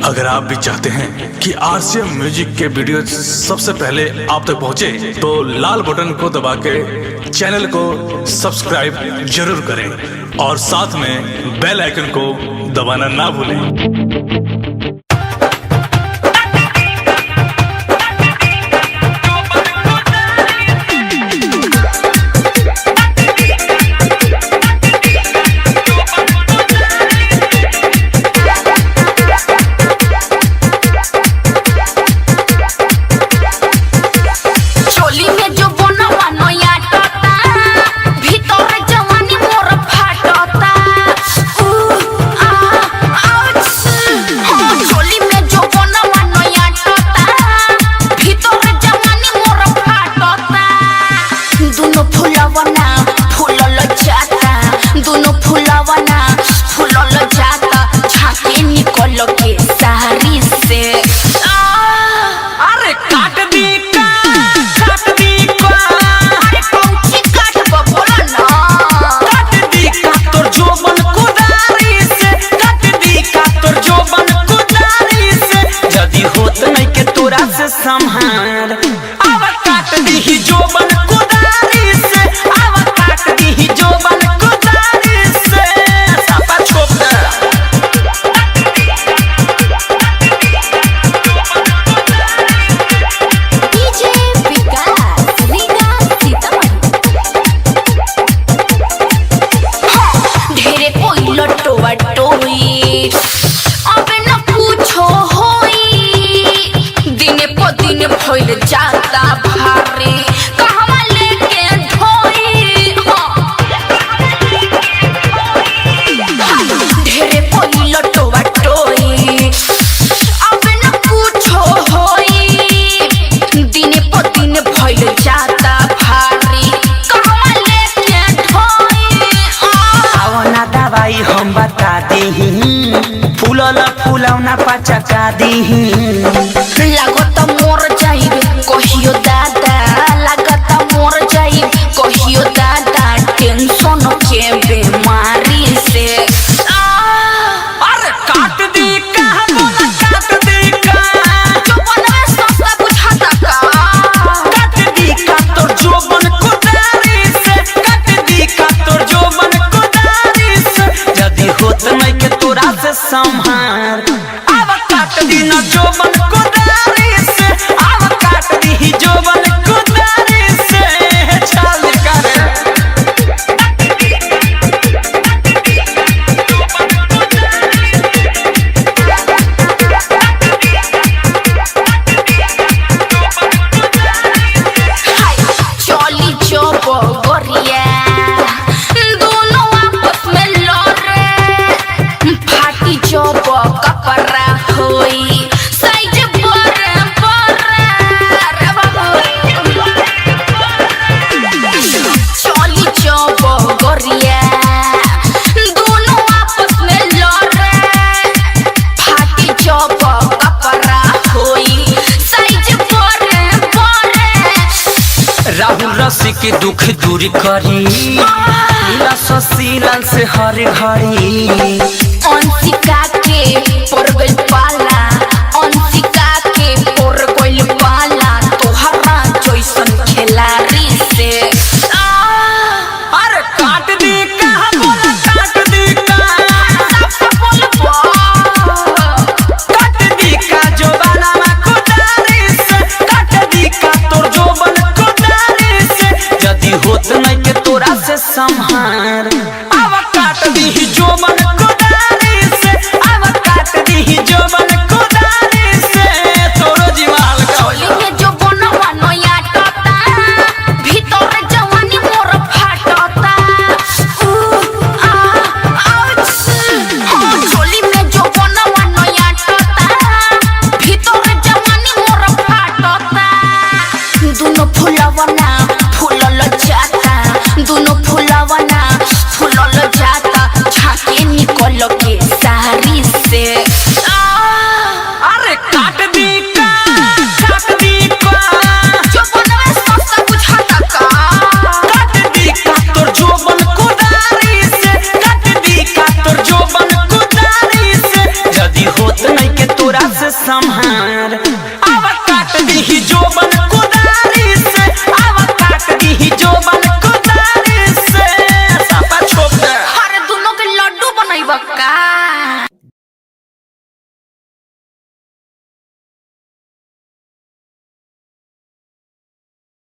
अगर आप भी चाहते हैं कि आरसीएम म्यूजिक के वीडियो सबसे पहले आप तक पहुंचे, तो लाल बटन को दबा के चैनल को सब्सक्राइब जरूर करें और साथ में बेल आइकन को दबाना ना भूलें। संहार अब काट दी जोबन कुदारी से, अब काट दी जोबन कुदारी से, सापा छोप दे। डीजे विकास रीगा सीतामढ़ी। ढेरे कोई लटोवा टोई अब न पूछो दिन भइल जाता भारी, कहवा लेके ढोई ढेरे कोई लटोवा टोई अब न पूछो होई, दिन भइल जाता भारी, कहवा लेके ढोई। आवना दवाई हम बता दी, फूलल फूलौना पचका दी, लागत मोर जाइब कहियो दादा, लागत मोर जाइब कहियो दादा, टेंशन के बीमारी से। अरे काट दी का बोला, काट दी का जोबन में सस्ता बुझाता का, काट दी का तोर जोबन कुदारी से, काट दी का तोर जोबन कुदारी से, यदि होत नहीं के तोरा से संहार, अब काट दी ना जोबन कुदारी से, अब काट दी जोबन कुदारी से, चल करे चली चोप गोरिया दोनों आपस में लड़े, फाटी चोप कपड़ा होई साइज बड़े रे बाबू। चली चोप गोरिया दोनों आपस में लड़े, फाटी चोप कपड़ा होई साइज बड़े राहुल रसी के दुख दूर करी, लीला ससीलाल से हर घड़ी, अंशिका के पर गइल पाला, अंशिका के पर गइल पाला, तोहरा जैसन खिलाड़ी से। अरे काट दी का बोला, काट दी का काट दी का जोबाना में कुदारी से, काट दी का तोर जोबन कुदारी से, यदि होत नहीं के तोरा से संहार, अब काट दी जोबन कुदारी से, अब काट दी जोबन कुदारी से, तोरो जीवाल का चोली में जो बनवा नया टता, भीतर जवानी मोर फाटता, आउच। चोली में जो बनवा नया टता, भीतर जवानी मोर फाटता, दोनों फुलवना फूलल जाता, दोनों फुलवना संहार अब काट दी जोबन